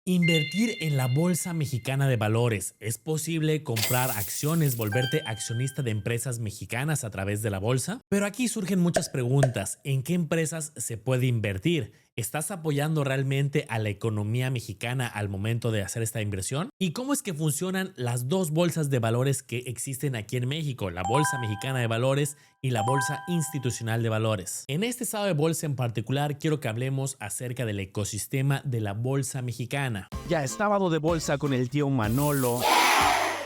Invertir en la Bolsa Mexicana de Valores. ¿Es posible comprar acciones, volverte accionista de empresas mexicanas a través de la bolsa? Pero aquí surgen muchas preguntas. ¿En qué empresas se puede invertir? ¿Estás apoyando realmente a la economía mexicana al momento de hacer esta inversión? ¿Y cómo es que funcionan las dos bolsas de valores que existen aquí en México, la Bolsa Mexicana de Valores y la Bolsa Institucional de Valores? En este estado de bolsa en particular, quiero que hablemos acerca del ecosistema de la Bolsa Mexicana. Ya es sábado de bolsa con el tío Manolo.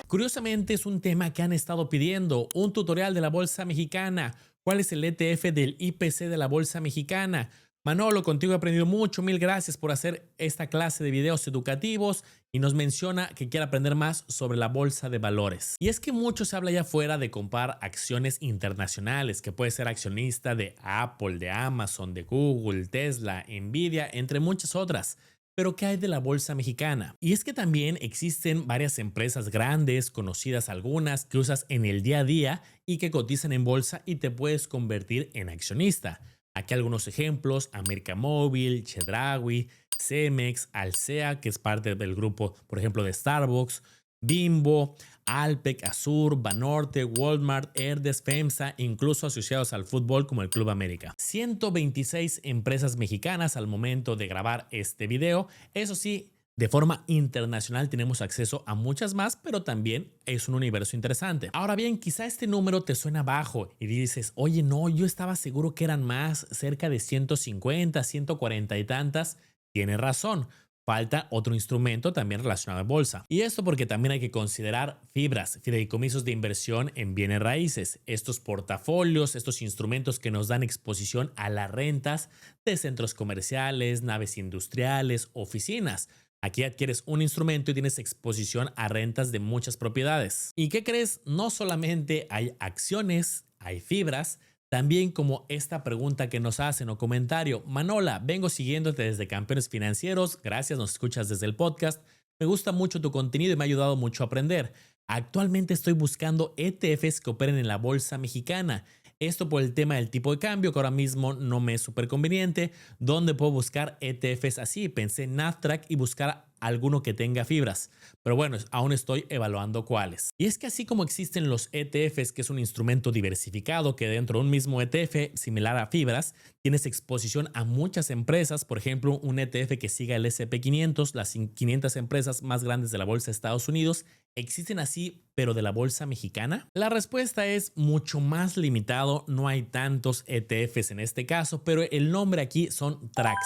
Curiosamente, es un tema que han estado pidiendo, un tutorial de la Bolsa Mexicana. ¿Cuál es el ETF del IPC de la Bolsa Mexicana? Manolo, contigo he aprendido mucho, mil gracias por hacer esta clase de videos educativos y nos menciona que quiere aprender más sobre la bolsa de valores. Y es que mucho se habla allá afuera de comprar acciones internacionales, que puede ser accionista de Apple, de Amazon, de Google, Tesla, Nvidia, entre muchas otras. Pero ¿qué hay de la bolsa mexicana? Y es que también existen varias empresas grandes, conocidas algunas, que usas en el día a día y que cotizan en bolsa y te puedes convertir en accionista. Aquí algunos ejemplos: América Móvil, Chedraui, Cemex, Alsea, que es parte del grupo, por ejemplo, de Starbucks, Bimbo, Alpek, Azur, Banorte, Walmart, Herdes, FEMSA, incluso asociados al fútbol como el Club América. 126 empresas mexicanas al momento de grabar este video. Eso sí, de forma internacional tenemos acceso a muchas más, pero también es un universo interesante. Ahora bien, quizá este número te suena bajo y dices, oye, no, yo estaba seguro que eran más, cerca de 150, 140 y tantas. Tienes razón. Falta otro instrumento también relacionado a bolsa. Y esto porque también hay que considerar fibras, fideicomisos de inversión en bienes raíces, estos portafolios, estos instrumentos que nos dan exposición a las rentas de centros comerciales, naves industriales, oficinas. Aquí adquieres un instrumento y tienes exposición a rentas de muchas propiedades. ¿Y qué crees? No solamente hay acciones, hay fibras, también como esta pregunta que nos hacen o comentario: Manola, vengo siguiéndote desde Campeones Financieros, gracias, nos escuchas desde el podcast, me gusta mucho tu contenido y me ha ayudado mucho a aprender. Actualmente estoy buscando ETFs que operen en la bolsa mexicana. Esto por el tema del tipo de cambio, que ahora mismo no me es súper conveniente. ¿Dónde puedo buscar ETFs así? Pensé en Nasdaq y buscar alguno que tenga fibras. Pero bueno, aún estoy evaluando cuáles. Y es que así como existen los ETFs, que es un instrumento diversificado que dentro de un mismo ETF, similar a fibras, tienes exposición a muchas empresas. Por ejemplo, un ETF que siga el S&P 500, las 500 empresas más grandes de la bolsa de Estados Unidos, ¿existen así, pero de la bolsa mexicana? La respuesta es mucho más limitado. No hay tantos ETFs en este caso, pero el nombre aquí son TRAX.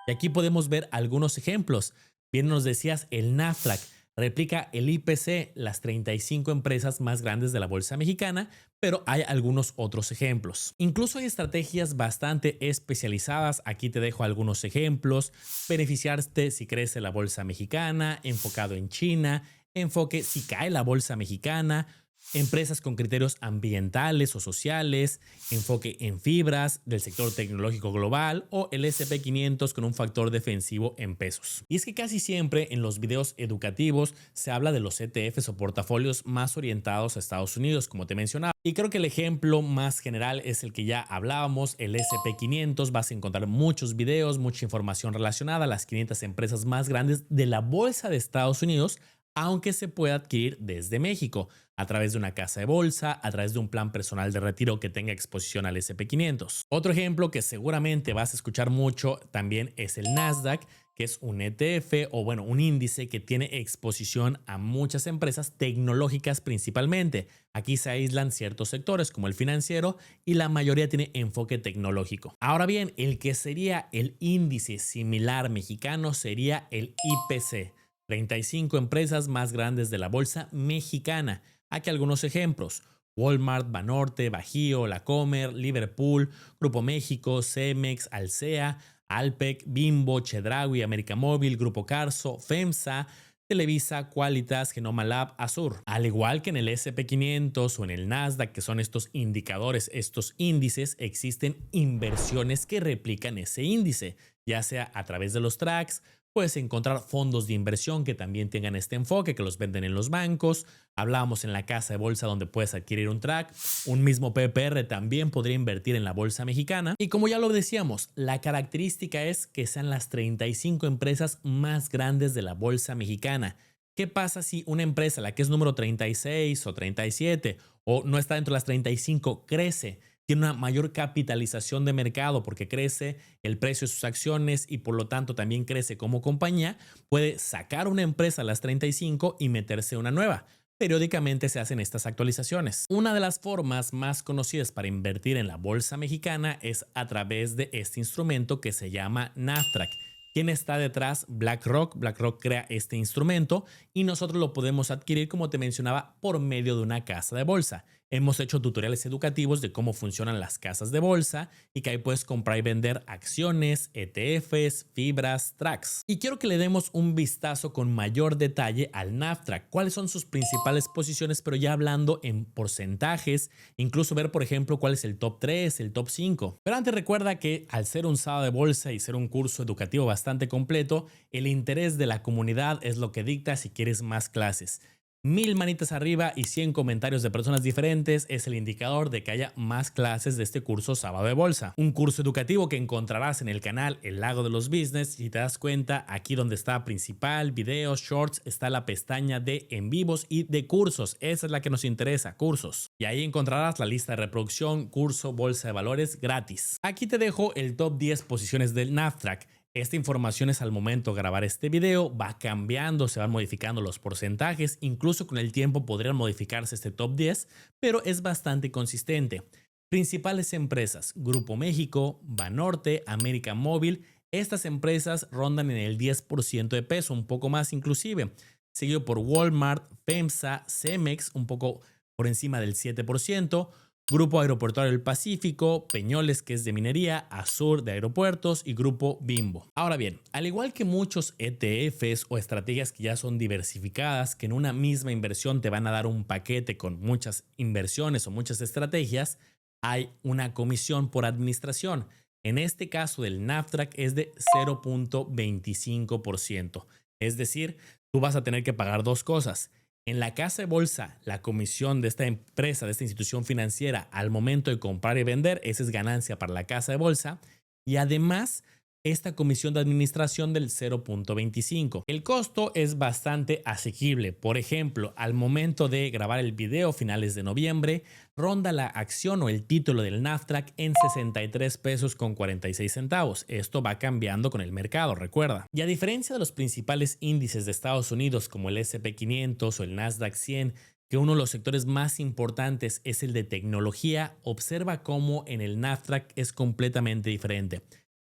Y aquí podemos ver algunos ejemplos. Bien nos decías, el Nasdaq replica el IPC, las 35 empresas más grandes de la bolsa mexicana, pero hay algunos otros ejemplos. Incluso hay estrategias bastante especializadas. Aquí te dejo algunos ejemplos: beneficiarte si crece la bolsa mexicana, enfocado en China, enfoque si cae la bolsa mexicana, empresas con criterios ambientales o sociales, enfoque en fibras del sector tecnológico global o el S&P 500 con un factor defensivo en pesos. Y es que casi siempre en los videos educativos se habla de los ETFs o portafolios más orientados a Estados Unidos, como te mencionaba. Y creo que el ejemplo más general es el que ya hablábamos, el S&P 500. Vas a encontrar muchos videos, mucha información relacionada a las 500 empresas más grandes de la bolsa de Estados Unidos, aunque se pueda adquirir desde México, a través de una casa de bolsa, a través de un plan personal de retiro que tenga exposición al S&P 500. Otro ejemplo que seguramente vas a escuchar mucho también es el Nasdaq, que es un ETF o bueno, un índice que tiene exposición a muchas empresas tecnológicas principalmente. Aquí se aíslan ciertos sectores como el financiero y la mayoría tiene enfoque tecnológico. Ahora bien, el que sería el índice similar mexicano sería el IPC. 35 empresas más grandes de la bolsa mexicana. Aquí algunos ejemplos: Walmart, Banorte, Bajío, La Comer, Liverpool, Grupo México, Cemex, Alsea, Alpek, Bimbo, Chedraui, América Móvil, Grupo Carso, FEMSA, Televisa, Qualitas, Genoma Lab, Azur. Al igual que en el S&P 500 o en el Nasdaq, que son estos indicadores, estos índices, existen inversiones que replican ese índice, ya sea a través de los tracks, Puedes encontrar fondos de inversión que también tengan este enfoque, que los venden en los bancos. Hablábamos en la casa de bolsa donde puedes adquirir un track. Un mismo PPR también podría invertir en la bolsa mexicana. Y como ya lo decíamos, la característica es que sean las 35 empresas más grandes de la bolsa mexicana. ¿Qué pasa si una empresa, la que es número 36 o 37 o no está dentro de las 35, crece? Tiene una mayor capitalización de mercado porque crece el precio de sus acciones y por lo tanto también crece como compañía, puede sacar una empresa a las 35 y meterse una nueva. Periódicamente se hacen estas actualizaciones. Una de las formas más conocidas para invertir en la bolsa mexicana es a través de este instrumento que se llama Nasdaq. ¿Quién está detrás? BlackRock. BlackRock crea este instrumento y nosotros lo podemos adquirir, como te mencionaba, por medio de una casa de bolsa. Hemos hecho tutoriales educativos de cómo funcionan las casas de bolsa y que ahí puedes comprar y vender acciones, ETFs, fibras, tracks. Y quiero que le demos un vistazo con mayor detalle al Nasdaq. ¿Cuáles son sus principales posiciones? Pero ya hablando en porcentajes, incluso ver, por ejemplo, cuál es el top 3, el top 5. Pero antes recuerda que al ser un sábado de bolsa y ser un curso educativo bastante completo, el interés de la comunidad es lo que dicta si quieres más clases. 1000 manitas arriba y 100 comentarios de personas diferentes es el indicador de que haya más clases de este curso Sábado de Bolsa. Un curso educativo que encontrarás en el canal El Lago de los Business. Si te das cuenta, aquí donde está principal, videos, shorts, está la pestaña de en vivos y de cursos. Esa es la que nos interesa, cursos. Y ahí encontrarás la lista de reproducción, curso, bolsa de valores gratis. Aquí te dejo el top 10 posiciones del Nasdaq. Esta información es al momento de grabar este video, va cambiando, se van modificando los porcentajes, incluso con el tiempo podrían modificarse este top 10, pero es bastante consistente. Principales empresas: Grupo México, Banorte, América Móvil. Estas empresas rondan en el 10% de peso, un poco más inclusive, seguido por Walmart, FEMSA, Cemex, un poco por encima del 7%. Grupo Aeroportuario del Pacífico, Peñoles, que es de minería, Azur de aeropuertos y Grupo Bimbo. Ahora bien, al igual que muchos ETFs o estrategias que ya son diversificadas, que en una misma inversión te van a dar un paquete con muchas inversiones o muchas estrategias, hay una comisión por administración. En este caso del Nasdaq es de 0.25%. Es decir, tú vas a tener que pagar dos cosas. En la casa de bolsa, la comisión de esta empresa, de esta institución financiera, al momento de comprar y vender, esa es ganancia para la casa de bolsa. Y además, esta comisión de administración del 0.25. El costo es bastante asequible. Por ejemplo, al momento de grabar el video, finales de noviembre, ronda la acción o el título del Nasdaq en 63 pesos con 46 centavos. Esto va cambiando con el mercado, recuerda. Y a diferencia de los principales índices de Estados Unidos como el S&P 500 o el Nasdaq 100, que uno de los sectores más importantes es el de tecnología, observa cómo en el Nasdaq es completamente diferente.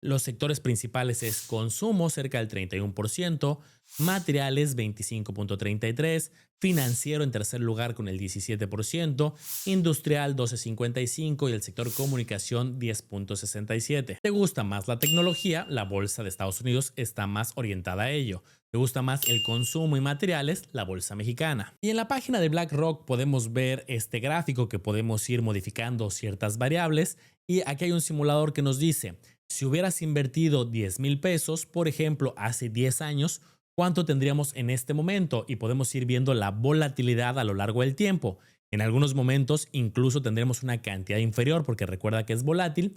Los sectores principales es consumo, cerca del 31%, materiales 25.33%, financiero en tercer lugar con el 17%, industrial 12.55% y el sector comunicación 10.67%. ¿Te gusta más la tecnología? La bolsa de Estados Unidos está más orientada a ello. ¿Te gusta más el consumo y materiales? La bolsa mexicana. Y en la página de BlackRock podemos ver este gráfico que podemos ir modificando ciertas variables y aquí hay un simulador que nos dice: si hubieras invertido 10,000 pesos, por ejemplo, hace 10 años, ¿cuánto tendríamos en este momento? Y podemos ir viendo la volatilidad a lo largo del tiempo. En algunos momentos incluso tendremos una cantidad inferior porque recuerda que es volátil,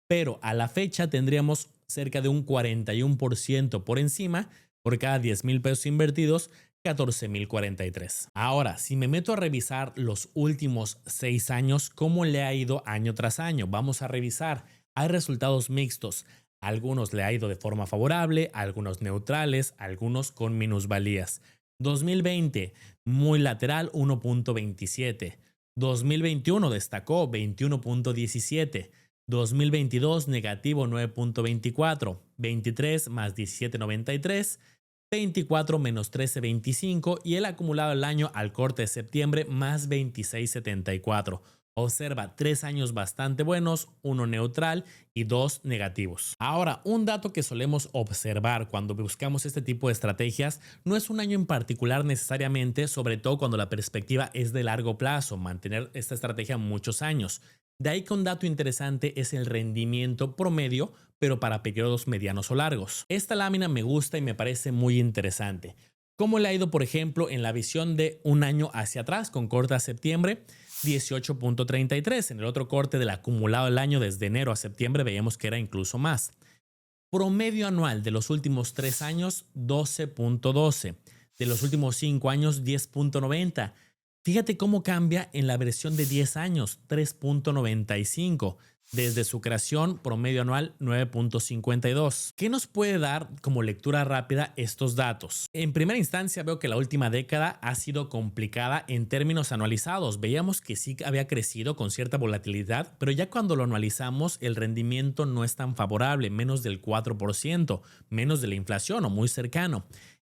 pero a la fecha tendríamos cerca de un 41% por encima. Por cada 10,000 pesos invertidos, 14,043. Ahora, si me meto a revisar los últimos 6 años, ¿cómo le ha ido año tras año? Vamos a revisar. Hay resultados mixtos. A algunos le ha ido de forma favorable, a algunos neutrales, a algunos con minusvalías. 2020, muy lateral, 1.27. 2021 destacó, 21.17. 2022, negativo, 9.24. 23 más 17.93. 24 menos 13.25 y el acumulado del año al corte de septiembre más 26.74. Observa 3 años bastante buenos, 1 neutral y 2 negativos. Ahora, un dato que solemos observar cuando buscamos este tipo de estrategias no es un año en particular necesariamente, sobre todo cuando la perspectiva es de largo plazo, mantener esta estrategia muchos años. De ahí que un dato interesante es el rendimiento promedio, pero para periodos medianos o largos. Esta lámina me gusta y me parece muy interesante. ¿Cómo le ha ido, por ejemplo, en la visión de un año hacia atrás con corte a septiembre? 18.33. En el otro corte del acumulado del año desde enero a septiembre veíamos que era incluso más. Promedio anual de los últimos 3 años, 12.12. De los últimos 5 años, 10.90. Fíjate cómo cambia en la versión de 10 años, 3.95. Desde su creación, promedio anual 9.52. ¿Qué nos puede dar como lectura rápida estos datos? En primera instancia veo que la última década ha sido complicada en términos anualizados. Veíamos que sí había crecido con cierta volatilidad, pero ya cuando lo anualizamos el rendimiento no es tan favorable, menos del 4%, menos de la inflación o muy cercano.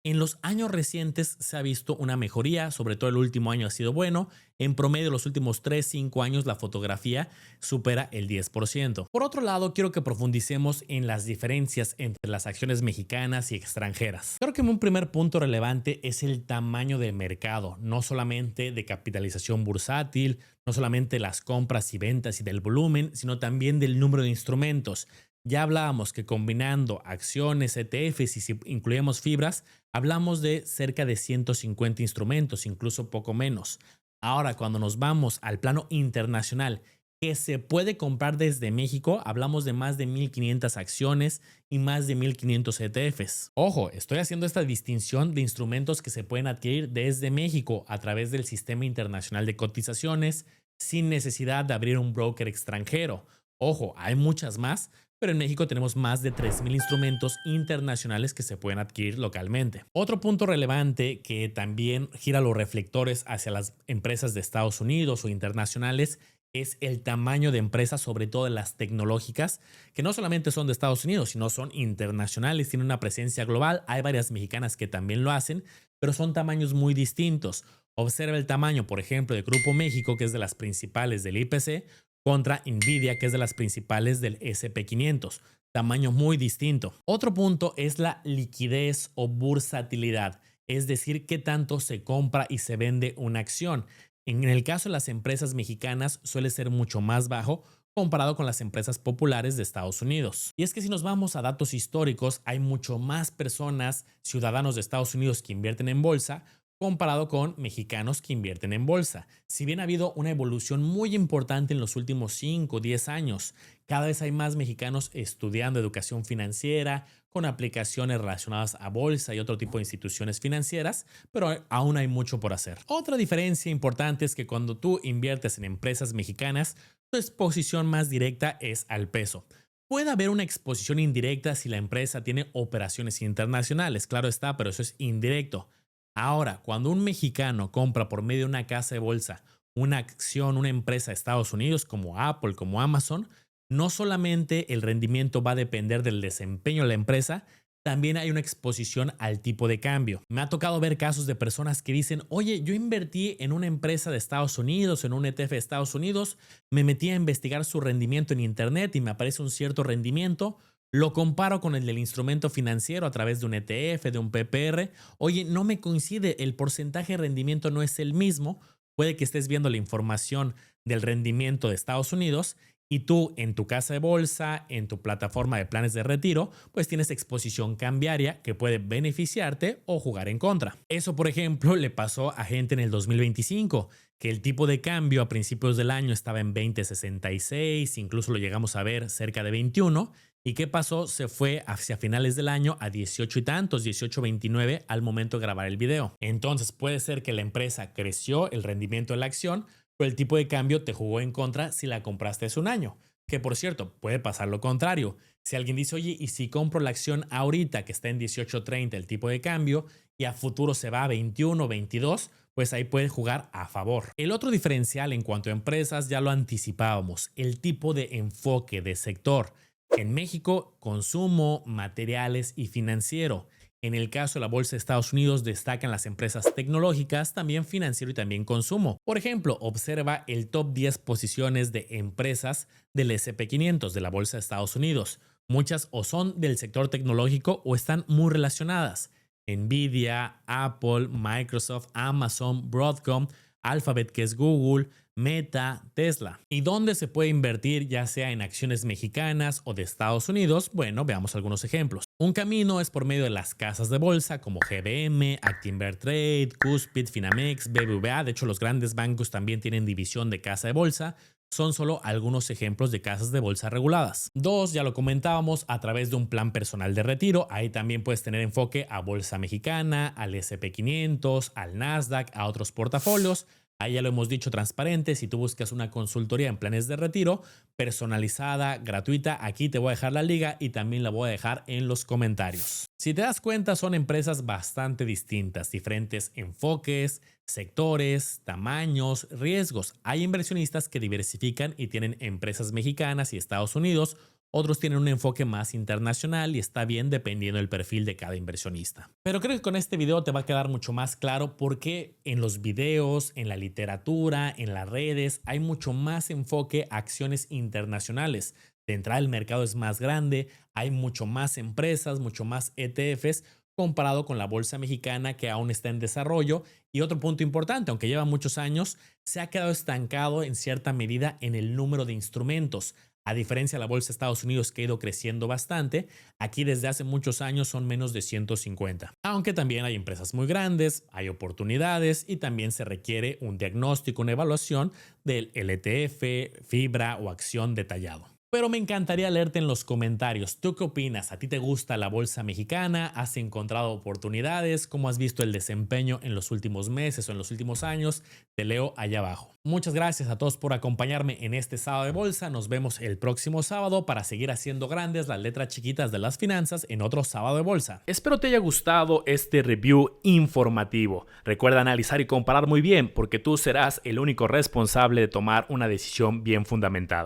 En los años recientes se ha visto una mejoría, sobre todo el último año ha sido bueno. En promedio, los últimos 3-5 años la fotografía supera el 10%. Por otro lado, quiero que profundicemos en las diferencias entre las acciones mexicanas y extranjeras. Creo que un primer punto relevante es el tamaño del mercado, no solamente de capitalización bursátil, no solamente las compras y ventas y del volumen, sino también del número de instrumentos. Ya hablábamos que combinando acciones, ETFs y si incluíamos fibras, hablamos de cerca de 150 instrumentos, incluso poco menos. Ahora, cuando nos vamos al plano internacional, que se puede comprar desde México, hablamos de más de 1,500 acciones y más de 1,500 ETFs. Ojo, estoy haciendo esta distinción de instrumentos que se pueden adquirir desde México a través del Sistema Internacional de Cotizaciones, sin necesidad de abrir un broker extranjero. Ojo, hay muchas más, pero en México tenemos más de 3,000 instrumentos internacionales que se pueden adquirir localmente. Otro punto relevante que también gira los reflectores hacia las empresas de Estados Unidos o internacionales es el tamaño de empresas, sobre todo de las tecnológicas, que no solamente son de Estados Unidos, sino son internacionales, tienen una presencia global. Hay varias mexicanas que también lo hacen, pero son tamaños muy distintos. Observa el tamaño, por ejemplo, de Grupo México, que es de las principales del IPC, contra Nvidia, que es de las principales del SP500. Tamaño muy distinto. Otro punto es la liquidez o bursatilidad, es decir, qué tanto se compra y se vende una acción. En el caso de las empresas mexicanas suele ser mucho más bajo comparado con las empresas populares de Estados Unidos. Y es que si nos vamos a datos históricos, hay mucho más personas, ciudadanos de Estados Unidos que invierten en bolsa, comparado con mexicanos que invierten en bolsa. Si bien ha habido una evolución muy importante en los últimos 5 o 10 años, cada vez hay más mexicanos estudiando educación financiera, con aplicaciones relacionadas a bolsa y otro tipo de instituciones financieras, pero aún hay mucho por hacer. Otra diferencia importante es que cuando tú inviertes en empresas mexicanas, tu exposición más directa es al peso. Puede haber una exposición indirecta si la empresa tiene operaciones internacionales, claro está, pero eso es indirecto. Ahora, cuando un mexicano compra por medio de una casa de bolsa una acción, una empresa de Estados Unidos como Apple, como Amazon, no solamente el rendimiento va a depender del desempeño de la empresa, también hay una exposición al tipo de cambio. Me ha tocado ver casos de personas que dicen, oye, yo invertí en una empresa de Estados Unidos, en un ETF de Estados Unidos, me metí a investigar su rendimiento en Internet y me aparece un cierto rendimiento. Lo comparo con el del instrumento financiero a través de un ETF, de un PPR. Oye, no me coincide, el porcentaje de rendimiento no es el mismo. Puede que estés viendo la información del rendimiento de Estados Unidos y tú en tu casa de bolsa, en tu plataforma de planes de retiro, pues tienes exposición cambiaria que puede beneficiarte o jugar en contra. Eso, por ejemplo, le pasó a gente en el 2025, que el tipo de cambio a principios del año estaba en 20.66, incluso lo llegamos a ver cerca de 21. ¿Y qué pasó? Se fue hacia finales del año a 18 y tantos, 18.29 al momento de grabar el video. Entonces puede ser que la empresa creció el rendimiento de la acción, pero el tipo de cambio te jugó en contra si la compraste hace un año. Que por cierto, puede pasar lo contrario. Si alguien dice, oye, ¿y si compro la acción ahorita que está en 18.30 el tipo de cambio y a futuro se va a 21 o 22? Pues ahí puede jugar a favor. El otro diferencial en cuanto a empresas ya lo anticipábamos, el tipo de enfoque de sector. En México, consumo, materiales y financiero. En el caso de la Bolsa de Estados Unidos destacan las empresas tecnológicas, también financiero y también consumo. Por ejemplo, observa el top 10 posiciones de empresas del SP500 de la Bolsa de Estados Unidos. Muchas o son del sector tecnológico o están muy relacionadas. Nvidia, Apple, Microsoft, Amazon, Broadcom, Alphabet, que es Google, Meta, Tesla. ¿Y dónde se puede invertir, ya sea en acciones mexicanas o de Estados Unidos? Bueno, veamos algunos ejemplos. Un camino es por medio de las casas de bolsa como GBM, Actinver Trade, Cuspid, Finamex, BBVA. De hecho, los grandes bancos también tienen división de casa de bolsa. Son solo algunos ejemplos de casas de bolsa reguladas. 2, ya lo comentábamos, a través de un plan personal de retiro. Ahí también puedes tener enfoque a bolsa mexicana, al SP500, al Nasdaq, a otros portafolios. Ahí ya lo hemos dicho, transparente. Si tú buscas una consultoría en planes de retiro, personalizada, gratuita, aquí te voy a dejar la liga y también la voy a dejar en los comentarios. Si te das cuenta, son empresas bastante distintas, diferentes enfoques, sectores, tamaños, riesgos. Hay inversionistas que diversifican y tienen empresas mexicanas y Estados Unidos. Otros tienen un enfoque más internacional y está bien dependiendo del perfil de cada inversionista. Pero creo que con este video te va a quedar mucho más claro por qué en los videos, en la literatura, en las redes, hay mucho más enfoque a acciones internacionales. De entrada, el mercado es más grande, hay mucho más empresas, mucho más ETFs comparado con la bolsa mexicana que aún está en desarrollo. Y otro punto importante, aunque lleva muchos años, se ha quedado estancado en cierta medida en el número de instrumentos. A diferencia de la bolsa de Estados Unidos, que ha ido creciendo bastante, aquí desde hace muchos años son menos de 150. Aunque también hay empresas muy grandes, hay oportunidades y también se requiere un diagnóstico, una evaluación del ETF, fibra o acción detallado. Pero me encantaría leerte en los comentarios. ¿Tú qué opinas? ¿A ti te gusta la bolsa mexicana? ¿Has encontrado oportunidades? ¿Cómo has visto el desempeño en los últimos meses o en los últimos años? Te leo allá abajo. Muchas gracias a todos por acompañarme en este sábado de bolsa. Nos vemos el próximo sábado para seguir haciendo grandes las letras chiquitas de las finanzas en otro sábado de bolsa. Espero te haya gustado este review informativo. Recuerda analizar y comparar muy bien porque tú serás el único responsable de tomar una decisión bien fundamentada.